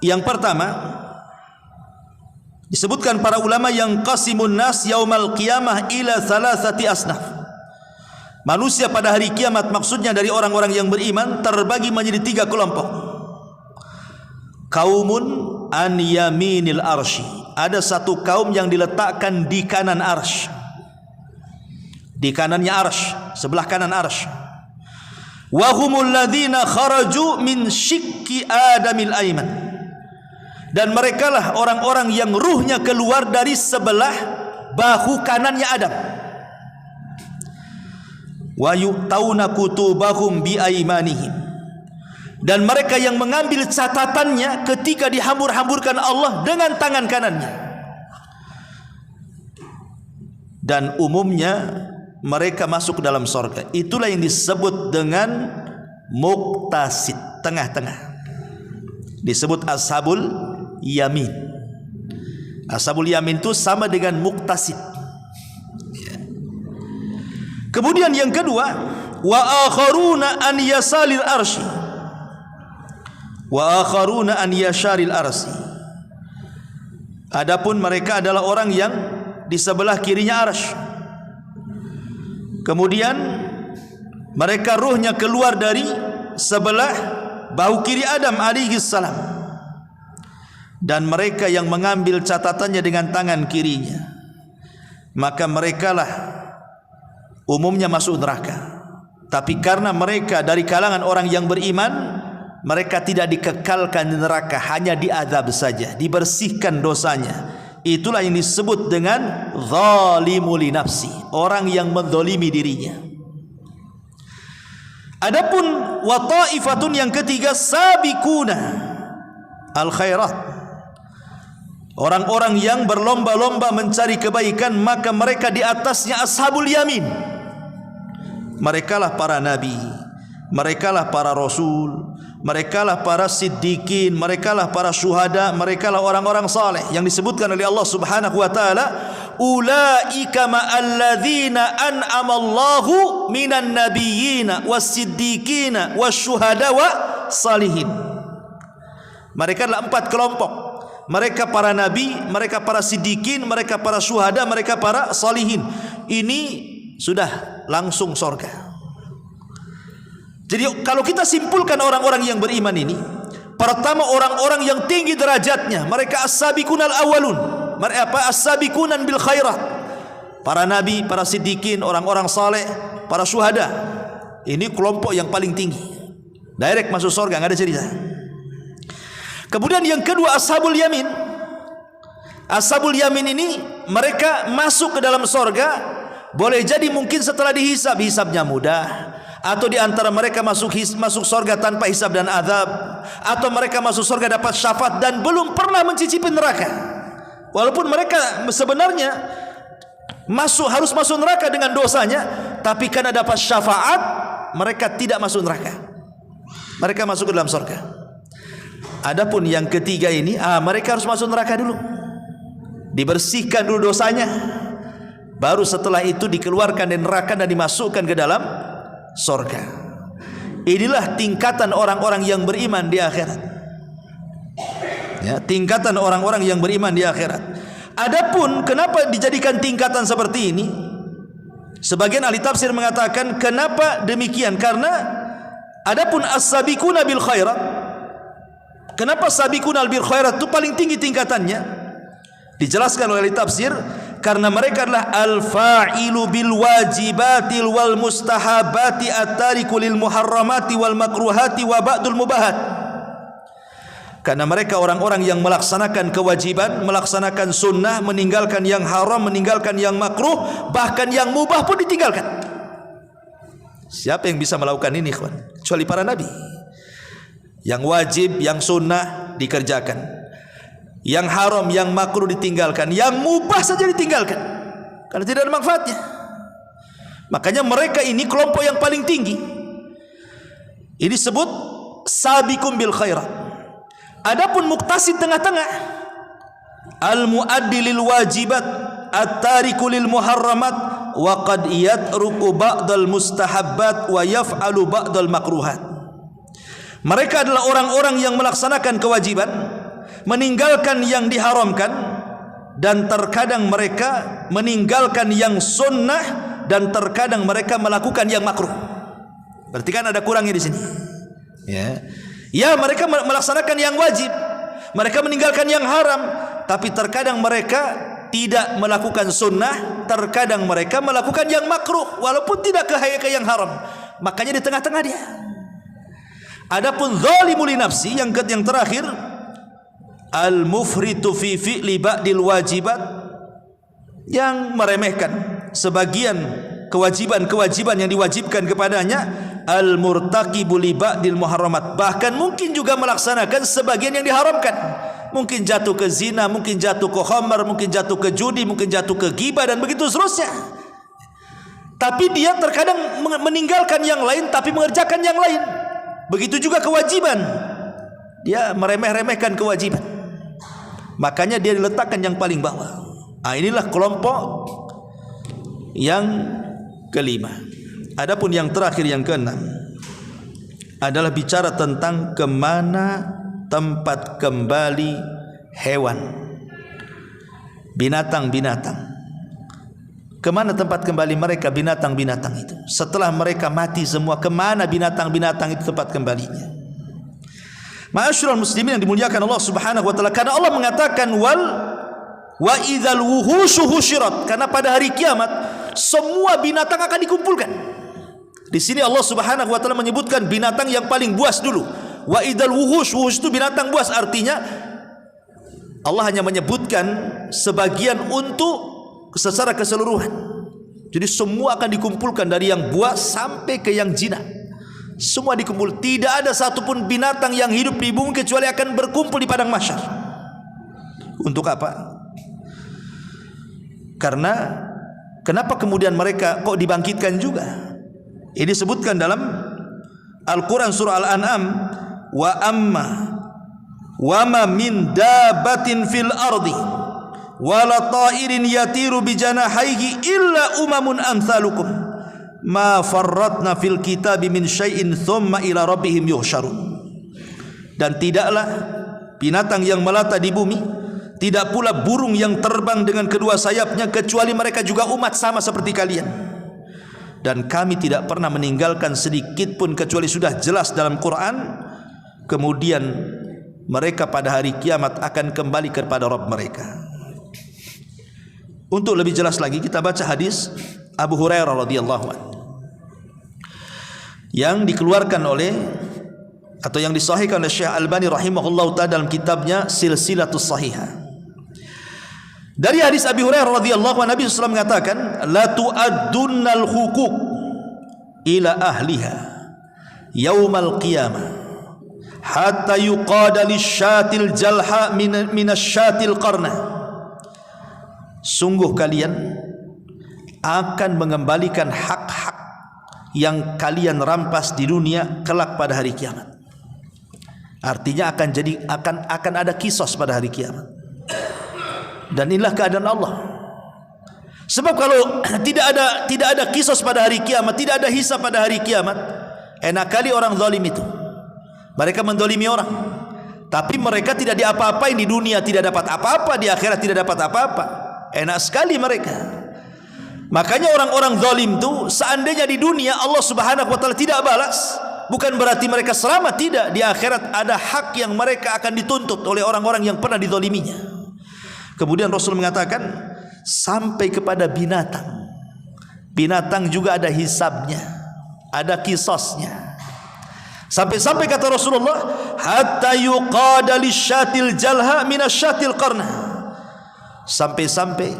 yang pertama, disebutkan para ulama yang qasimun nas yaumal qiyamah ila thalathati asnaf. Manusia pada hari kiamat, maksudnya dari orang-orang yang beriman, terbagi menjadi 3 kelompok. Kaumun an yaminil arsy, ada satu kaum yang diletakkan di kanan arsy, di kanannya arsy, sebelah kanan arsy. Wa humul ladzina kharaju min syikki adamil aiman, dan merekalah orang-orang yang ruhnya keluar dari sebelah bahu kanannya Adam. Wa yu'tauna kutubahum bi aimanihim, dan mereka yang mengambil catatannya ketika dihambur-hamburkan Allah dengan tangan kanannya. Dan umumnya mereka masuk ke dalam surga. Itulah yang disebut dengan muqtasid, tengah-tengah. Disebut ashabul yamin. Ashabul yamin itu sama dengan muqtasid. Kemudian yang kedua, wa akharuna an yasalil arsy, wa akharuna an yasharil arsy. Adapun mereka adalah orang yang di sebelah kirinya arsy. Kemudian mereka ruhnya keluar dari sebelah bahu kiri Adam alaihi salam, dan mereka yang mengambil catatannya dengan tangan kirinya. Maka merekalah umumnya masuk neraka. Tapi karena mereka dari kalangan orang yang beriman, mereka tidak dikekalkan di neraka, hanya diazab saja, dibersihkan dosanya. Itulah yang disebut dengan zalimul li nafsi, orang yang menzalimi dirinya. Adapun wa ta'ifatun yang ketiga, sabiquna al khairat, orang-orang yang berlomba-lomba mencari kebaikan, maka mereka di atasnya ashabul yamin. Merekalah para nabi, merekalah para rasul, merekalah para siddiqin, merekalah para syuhada, merekalah orang-orang saleh yang disebutkan oleh Allah Subhanahu wa taala, ulaika ma'alladzina an'ama Allahu minan nabiyyina was-siddiqina wasyuhada wa salihin. Mereka adalah 4 kelompok. Mereka para nabi, mereka para siddiqin, mereka para syuhada, mereka para salihin. Ini sudah langsung surga. Jadi kalau kita simpulkan orang-orang yang beriman ini, pertama orang-orang yang tinggi derajatnya, mereka as-sabiqunal awwalun, mereka as-sabiqunan bil khairat, para nabi, para siddiqin, orang-orang saleh, para syuhada. Ini kelompok yang paling tinggi, direct masuk surga, enggak ada cerita. Kemudian yang kedua, ashabul yamin. Ashabul yamin ini mereka masuk ke dalam surga. Boleh jadi mungkin setelah dihisab, hisabnya mudah, atau di antara mereka masuk surga tanpa hisab dan azab, atau mereka masuk surga dapat syafaat dan belum pernah mencicipi neraka. Walaupun mereka sebenarnya harus masuk neraka dengan dosanya, tapi karena dapat syafaat, mereka tidak masuk neraka. Mereka masuk ke dalam surga. Adapun yang ketiga ini, mereka harus masuk neraka dulu, dibersihkan dulu dosanya, baru setelah itu dikeluarkan dari neraka dan dimasukkan ke dalam surga. Inilah tingkatan orang-orang yang beriman di akhirat. Ya, tingkatan orang-orang yang beriman di akhirat. Adapun kenapa dijadikan tingkatan seperti ini? Sebagian ahli tafsir mengatakan kenapa demikian? Karena adapun as-sabiquna bil khairat, kenapa sabiquna bil khairat itu paling tinggi tingkatannya? Dijelaskan oleh ahli tafsir karena mereka adalah al-fa'ilu bil wajibatil wal mustahabati at-tariku lil muharramati wal makruhati wa ba'dul mubahat. Karena mereka orang-orang yang melaksanakan kewajiban, melaksanakan sunnah, meninggalkan yang haram, meninggalkan yang makruh, bahkan yang mubah pun ditinggalkan. Siapa yang bisa melakukan ini, ikhwan? Kecuali para nabi. Yang wajib, yang sunnah dikerjakan, yang haram, yang makruh ditinggalkan, yang mubah saja ditinggalkan, karena tidak ada manfaatnya. Makanya mereka ini kelompok yang paling tinggi. Ini disebut sabiqum bil khairat. Adapun muktasid tengah-tengah, al-muaddi lil wajibat, at-tariku lil muharramat, wa qad yatruku ba'dal mustahabbat wa yaf'alu ba'dal makruhat. Mereka adalah orang-orang yang melaksanakan kewajiban, meninggalkan yang diharamkan, dan terkadang mereka meninggalkan yang sunnah, dan terkadang mereka melakukan yang makruh. Berarti kan ada kurangnya di sini. Ya, mereka melaksanakan yang wajib, mereka meninggalkan yang haram, tapi terkadang mereka tidak melakukan sunnah, terkadang mereka melakukan yang makruh, walaupun tidak ke yang haram. Makanya di tengah-tengah dia. Adapun zalimul nafsi yang terakhir, al-mufritu fi fi'li ba'dil wajibat, yang meremehkan sebagian kewajiban-kewajiban yang diwajibkan kepadanya, al-murtaqibu li ba'dil muharramat, bahkan mungkin juga melaksanakan sebagian yang diharamkan. Mungkin jatuh ke zina, mungkin jatuh ke khamar, mungkin jatuh ke judi, mungkin jatuh ke ghibah, dan begitu seterusnya. Tapi dia terkadang meninggalkan yang lain tapi mengerjakan yang lain. Begitu juga kewajiban, dia meremeh-remehkan kewajiban, makanya dia diletakkan yang paling bawah. Inilah kelompok yang kelima. Adapun yang terakhir, yang keenam, adalah bicara tentang kemana tempat kembali hewan, binatang-binatang. Kemana tempat kembali mereka, binatang-binatang itu? Setelah mereka mati semua, kemana binatang-binatang itu tempat kembalinya? Ma'asyiral muslimin yang dimuliakan Allah Subhanahu wa taala, karena Allah mengatakan wa idzal wuhushu husyirat, karena pada hari kiamat semua binatang akan dikumpulkan. Di sini Allah Subhanahu wa taala menyebutkan binatang yang paling buas dulu. Wa idzal wuhush, wuhush itu binatang buas, artinya Allah hanya menyebutkan sebagian untuk secara keseluruhan. Jadi semua akan dikumpulkan, dari yang buas sampai ke yang jinak. Semua dikumpul. Tidak ada satupun binatang yang hidup di bumi kecuali akan berkumpul di padang mahsyar. Untuk apa? Karena kenapa kemudian mereka kok dibangkitkan juga? Ini disebutkan dalam Al-Quran surah Al-An'am, wa amma wa ma min dabatin fil ardi wala ta'irin yatiru bijanahaihi illa umamun amsalukum ma farratna fil kitabi min syai'in thumma ila rabbihim yuhsyarun. Dan tidaklah binatang yang melata di bumi, tidak pula burung yang terbang dengan kedua sayapnya, kecuali mereka juga umat sama seperti kalian. Dan kami tidak pernah meninggalkan sedikit pun kecuali sudah jelas dalam Quran. Kemudian mereka pada hari kiamat akan kembali kepada Rabb mereka. Untuk lebih jelas lagi, kita baca hadis Abu Hurairah radhiyallahu anhu yang dikeluarkan oleh atau yang disahihkan oleh Syekh Albani rahimahullahu taala dalam kitabnya Silsilatus Shahihah. Dari hadis Abi Hurairah radhiyallahu anhu, Nabi sallallahu alaihi wasallam mengatakan, la tu'addunnal huquq ila ahliha yaumal qiyamah hatta yuqada lisyatil jalha minasyatil qarna. Sungguh kalian akan mengembalikan hak-hak yang kalian rampas di dunia kelak pada hari kiamat. Artinya akan ada kisos pada hari kiamat. Dan inilah keadaan Allah. Sebab kalau tidak ada kisos pada hari kiamat, tidak ada hisab pada hari kiamat, Enak kali orang zalim itu. Mereka mendolimi orang, tapi mereka tidak diapa-apain di dunia, tidak dapat apa-apa, di akhirat tidak dapat apa-apa. Enak sekali mereka. Makanya orang-orang zalim itu, seandainya di dunia Allah Subhanahu wa taala tidak balas, bukan berarti mereka selamat, tidak. Di akhirat ada hak yang mereka akan dituntut oleh orang-orang yang pernah dizaliminya. Kemudian Rasul mengatakan sampai kepada binatang. Binatang juga ada hisabnya, ada kisasnya. Sampai-sampai kata Rasulullah, hatta yuqada lisyatil jalha minasyatil qarna. Sampai-sampai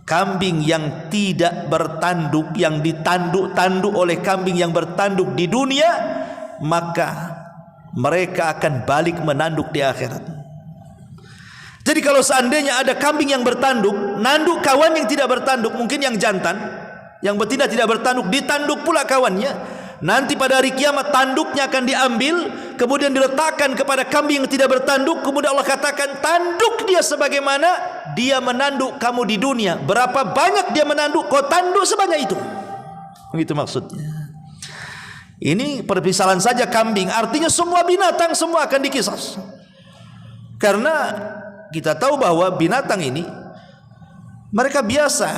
kambing yang tidak bertanduk, yang ditanduk-tanduk oleh kambing yang bertanduk di dunia, maka mereka akan balik menanduk di akhirat. Jadi kalau seandainya ada kambing yang bertanduk, nanduk kawan yang tidak bertanduk, mungkin yang jantan, yang betina tidak bertanduk, ditanduk pula kawannya. Nanti pada hari kiamat tanduknya akan diambil, kemudian diletakkan kepada kambing yang tidak bertanduk. Kemudian Allah katakan, tanduk dia sebagaimana dia menanduk kamu di dunia. Berapa banyak dia menanduk, kau tanduk sebanyak itu. Begitu maksudnya. Ini permisalan saja kambing. Artinya semua binatang semua akan dikisas. Karena kita tahu bahwa binatang ini mereka biasa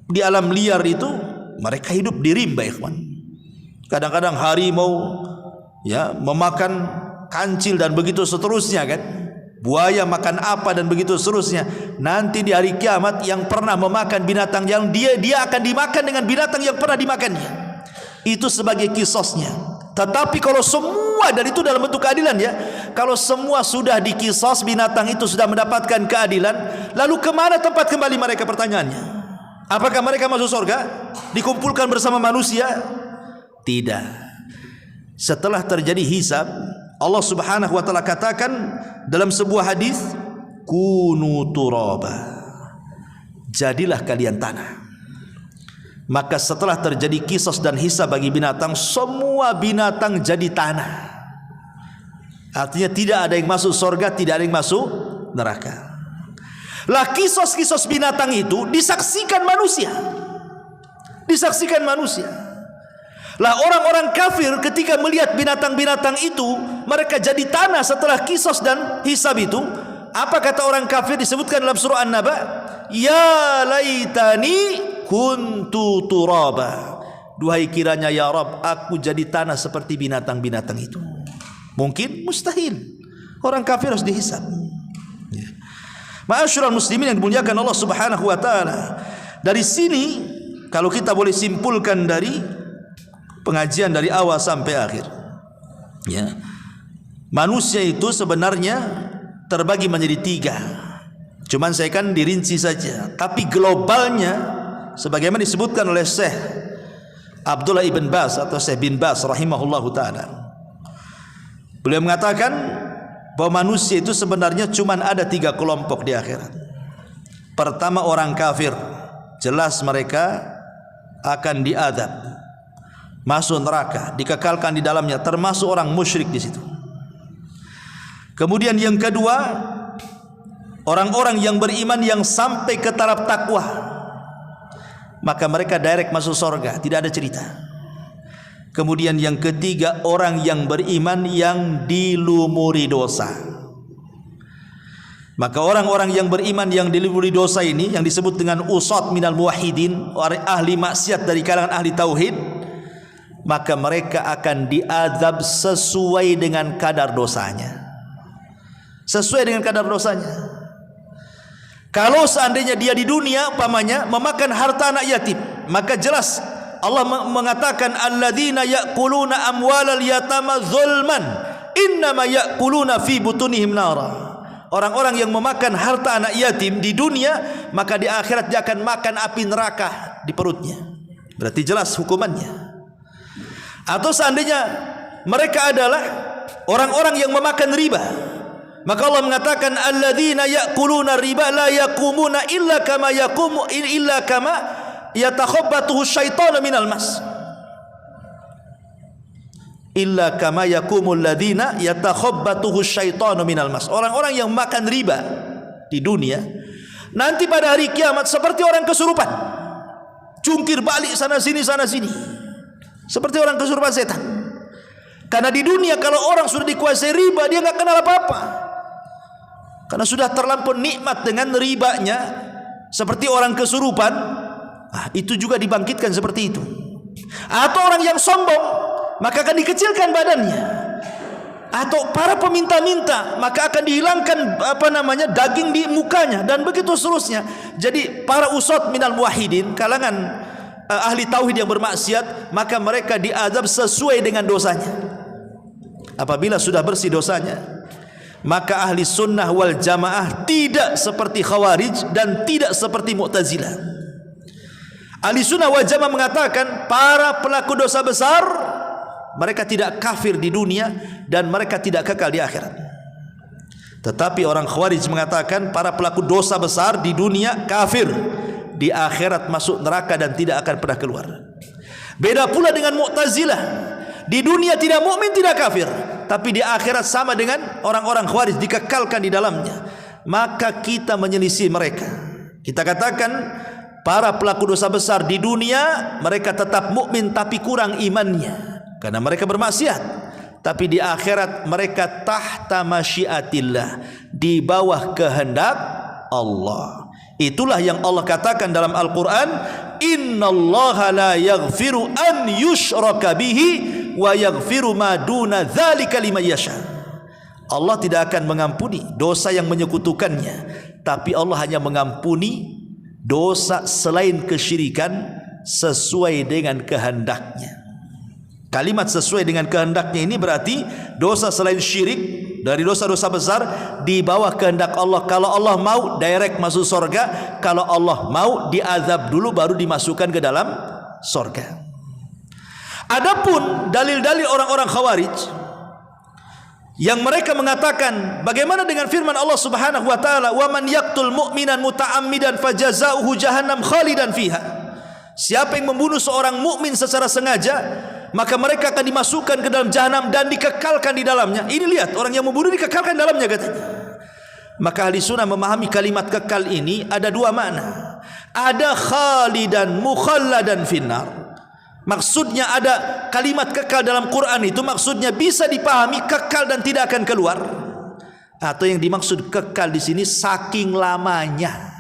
di alam liar itu. Mereka hidup di rimba, ikhwan. Kadang-kadang harimau ya memakan kancil dan begitu seterusnya kan. Buaya makan apa dan begitu seterusnya. Nanti di hari kiamat yang pernah memakan binatang yang dia akan dimakan dengan binatang yang pernah dimakannya. Itu sebagai kisosnya. Tetapi kalau semua, dan itu dalam bentuk keadilan ya, kalau semua sudah dikisos, binatang itu sudah mendapatkan keadilan, lalu kemana tempat kembali mereka, pertanyaannya? Apakah mereka masuk surga? Dikumpulkan bersama manusia? Tidak. Setelah terjadi hisab, Allah Subhanahu wa taala katakan dalam sebuah hadis, kunu turaba. Jadilah kalian tanah. Maka setelah terjadi qisas dan hisab bagi binatang, semua binatang jadi tanah. Artinya tidak ada yang masuk surga, tidak ada yang masuk neraka. Lah kisos-kisos binatang itu disaksikan manusia. Disaksikan manusia. Lah orang-orang kafir ketika melihat binatang-binatang itu, mereka jadi tanah setelah kisos dan hisab itu. Apa kata orang kafir disebutkan dalam surah An-Naba? Ya laitani kuntu turaba. Duhai kiranya ya Rabb, aku jadi tanah seperti binatang-binatang itu. Mungkin? Mustahil. Orang kafir harus dihisab. Ma'asyiral muslimin yang dimuliakan Allah Subhanahu wa taala. Dari sini kalau kita boleh simpulkan dari pengajian dari awal sampai akhir, ya. Manusia itu sebenarnya terbagi menjadi 3. Cuman saya kan dirinci saja, tapi globalnya sebagaimana disebutkan oleh Syekh Abdullah ibn Baz atau Syekh bin Baz rahimahullahu taala. Beliau mengatakan bahwa manusia itu sebenarnya cuma ada 3 kelompok di akhirat. Pertama orang kafir, jelas mereka akan diadab, masuk neraka, dikekalkan di dalamnya, termasuk orang musyrik di situ. Kemudian yang kedua, orang-orang yang beriman yang sampai ke taraf takwa, maka mereka direct masuk surga, tidak ada cerita. Kemudian yang ketiga, orang yang beriman yang dilumuri dosa. Maka orang-orang yang beriman yang dilumuri dosa ini, yang disebut dengan usat minal muwahhidin, ahli maksiat dari kalangan ahli tauhid, maka mereka akan diazab sesuai dengan kadar dosanya. Sesuai dengan kadar dosanya. Kalau seandainya dia di dunia umpamanya memakan harta anak yatim, maka jelas Allah mengatakan alladzina ya'kuluna amwalal yatama zulman innama ya'kuluna fi butunihim nara. Orang-orang yang memakan harta anak yatim di dunia, maka di akhirat dia akan makan api neraka di perutnya. Berarti jelas hukumannya. Atau seandainya mereka adalah orang-orang yang memakan riba, maka Allah mengatakan alladzina ya'kuluna riba la yaqumuna illa kama yaqumu illa kama yatakhabbatuhu syaitanu minal mas. Illa kama yakumul ladzina yatakhabbatuhu syaitanu minal mas. Orang-orang yang makan riba di dunia nanti pada hari kiamat seperti orang kesurupan, jungkir balik sana sini sana sini. seperti orang kesurupan setan. Karena di dunia kalau orang sudah dikuasai riba, dia nggak kenal apa-apa. Karena sudah terlampau nikmat dengan ribanya, seperti orang kesurupan. Itu juga dibangkitkan seperti itu. Atau orang yang sombong, maka akan dikecilkan badannya. Atau para peminta-minta, maka akan dihilangkan daging di mukanya, dan begitu seterusnya. Jadi para usad minal muwahhidin, kalangan ahli tauhid yang bermaksiat, maka mereka diazab sesuai dengan dosanya. Apabila sudah bersih dosanya, maka ahli sunnah wal jamaah tidak seperti khawarij dan tidak seperti mu'tazilah. Ahli sunnah wal jamaah mengatakan para pelaku dosa besar, mereka tidak kafir di dunia dan mereka tidak kekal di akhirat. Tetapi orang khawarij mengatakan para pelaku dosa besar di dunia kafir, di akhirat masuk neraka dan tidak akan pernah keluar. Beda pula dengan mu'tazilah, di dunia tidak mukmin, tidak kafir, tapi di akhirat sama dengan orang-orang khawarij, dikekalkan di dalamnya. Maka kita menyelisih mereka. Kita katakan para pelaku dosa besar di dunia mereka tetap mukmin tapi kurang imannya karena mereka bermaksiat. Tapi di akhirat mereka tahta masyiatillah, di bawah kehendak Allah. Itulah yang Allah katakan dalam Al-Quran, innallaha la yaghfiru an yushraka bihi wa yaghfiru ma duna dzalika liman yasha. Allah tidak akan mengampuni dosa yang menyekutukannya, tapi Allah hanya mengampuni dosa selain kesyirikan sesuai dengan kehendaknya. Kalimat sesuai dengan kehendaknya ini berarti dosa selain syirik dari dosa-dosa besar di bawah kehendak Allah. Kalau Allah mau direct masuk surga, kalau Allah mau diazab dulu baru dimasukkan ke dalam surga. Adapun dalil-dalil orang-orang khawarij yang mereka mengatakan, bagaimana dengan firman Allah Subhanahu wa taala, "Wa man yaqtul mu'minan muta'ammidan fajazaohu jahannam khalidan fiha." Siapa yang membunuh seorang mukmin secara sengaja, maka mereka akan dimasukkan ke dalam jahanam dan dikekalkan di dalamnya. Ini lihat, orang yang membunuh dikekalkan di dalamnya katanya. Maka ahli sunnah memahami kalimat kekal ini ada dua makna. Ada khalidan mukhalladan finnar. Maksudnya ada kalimat kekal dalam Quran itu maksudnya bisa dipahami kekal dan tidak akan keluar. Atau yang dimaksud kekal di sini saking lamanya.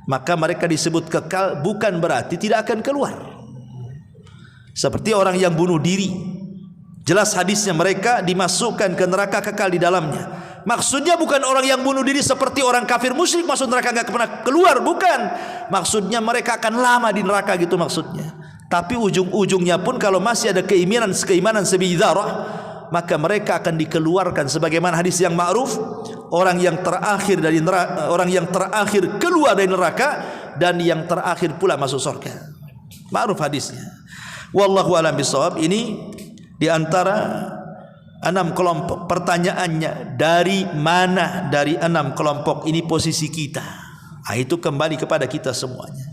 Maka mereka disebut kekal bukan berarti tidak akan keluar. Seperti orang yang bunuh diri, jelas hadisnya mereka dimasukkan ke neraka kekal di dalamnya. Maksudnya bukan orang yang bunuh diri seperti orang kafir musyrik masuk neraka nggak pernah keluar, bukan. Maksudnya mereka akan lama di neraka gitu maksudnya. Tapi ujung-ujungnya pun kalau masih ada keimanan sebidzarah, maka mereka akan dikeluarkan sebagaimana hadis yang ma'ruf, orang yang terakhir dari neraka, orang yang terakhir keluar dari neraka dan yang terakhir pula masuk surga. Ma'ruf hadisnya. Wallahu a'lam bishawab. Ini di antara 6 kelompok. Pertanyaannya, dari mana dari 6 kelompok ini posisi kita? Itu kembali kepada kita semuanya.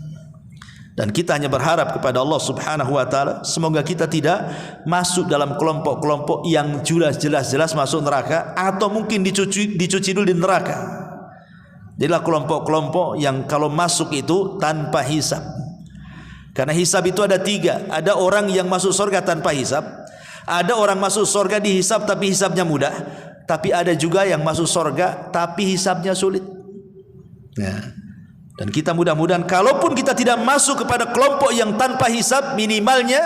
Dan kita hanya berharap kepada Allah Subhanahu wa taala semoga kita tidak masuk dalam kelompok-kelompok yang jelas-jelas masuk neraka, atau mungkin dicuci dulu di neraka. Jadilah kelompok-kelompok yang kalau masuk itu tanpa hisab. Karena hisab itu ada 3. Ada orang yang masuk surga tanpa hisab, ada orang masuk surga dihisab tapi hisabnya mudah, tapi ada juga yang masuk surga tapi hisabnya sulit. Dan kita mudah-mudahan kalaupun kita tidak masuk kepada kelompok yang tanpa hisab, minimalnya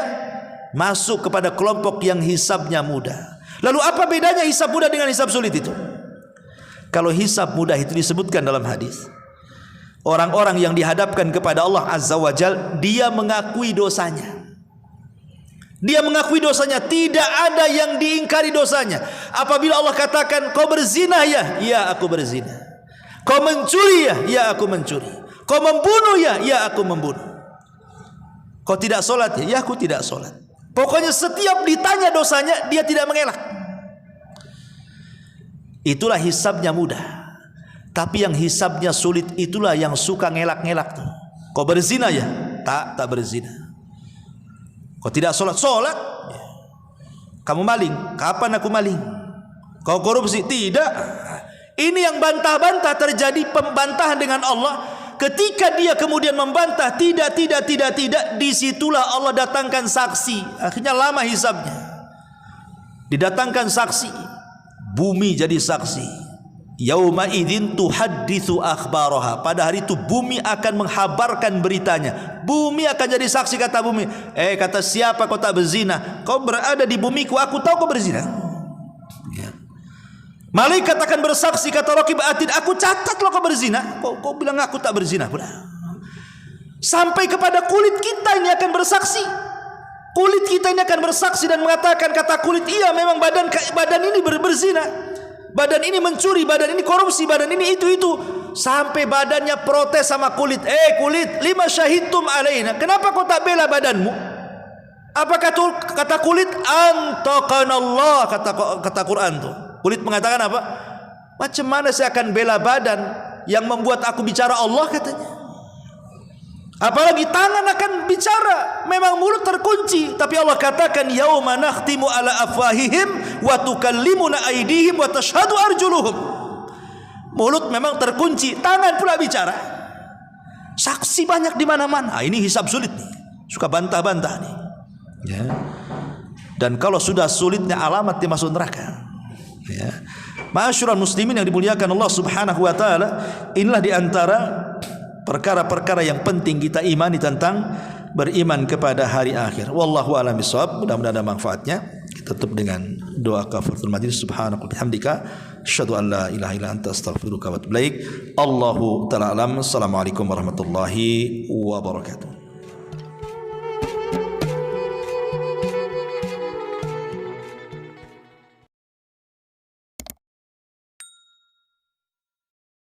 masuk kepada kelompok yang hisabnya mudah. Lalu apa bedanya hisab mudah dengan hisab sulit itu? Kalau hisab mudah itu disebutkan dalam hadis, orang-orang yang dihadapkan kepada Allah Azza wa Jal, dia mengakui dosanya. Dia mengakui dosanya, tidak ada yang diingkari dosanya. Apabila Allah katakan kau berzina, ya aku berzina. Kau mencuri, ya aku mencuri. Kau membunuh, ya aku membunuh. Kau tidak sholat, ya aku tidak sholat. Pokoknya setiap ditanya dosanya, dia tidak mengelak. Itulah hisabnya mudah. Tapi yang hisabnya sulit itulah yang suka ngelak-ngelak tuh. Kau berzina, ya? Tak berzina. Kau tidak sholat, sholat. Kamu maling, kapan aku maling? Kau korupsi, tidak. Ini yang bantah-bantah, terjadi pembantahan dengan Allah Ketika dia kemudian membantah, tidak, disitulah Allah datangkan saksi. Akhirnya lama hisabnya. Didatangkan saksi, bumi jadi saksi. Yauma idzin tuhadditsu akhbaraha. Pada hari itu bumi akan menghabarkan beritanya. Bumi akan jadi saksi, kata bumi. Kata siapa kau tak berzina? Kau berada di bumiku, aku tahu kau berzina. Ya. Malaikat akan bersaksi, kata Raqib Atid, aku catat lo kau berzina. Kau bilang aku tak berzina pula. Sampai kepada kulit kita ini akan bersaksi. Kulit kita ini akan bersaksi dan mengatakan, kata kulit, iya memang badan ini berzina. Badan ini mencuri, badan ini korupsi, badan ini itu. Sampai badannya protes sama kulit. Kulit, lima syahidtum alaina. Kenapa kau tak bela badanmu? Apa kata kulit? Antaqanallah, kata Quran tuh. Kulit mengatakan apa? Macam mana saya akan bela badan yang membuat aku bicara Allah, katanya. Apalagi tangan akan bicara. Memang mulut terkunci, tapi Allah katakan yauma nakhtimu ala afwahihim wa tukallimuna aydihim wa tashhadu arjuluhum. Mulut memang terkunci, tangan pula bicara. Saksi banyak di mana-mana. Ini hisab sulit nih. Suka bantah-bantah nih. Ya. Dan kalau sudah sulitnya alamat dia masuk neraka. Ya. Ma'asyiral muslimin yang dimuliakan Allah Subhanahu wa taala, inilah di antara perkara-perkara yang penting kita imani tentang beriman kepada hari akhir. Wallahu a'lam bishawab. Mudah-mudahan ada manfaatnya. Kita tutup dengan doa kafaratul majlis. Subhanaka wa bihamdika asyhadu an la ilaha illa anta astaghfiruka wa atubu ilaik. Allahu ta'ala alam. Assalamualaikum warahmatullahi wabarakatuh.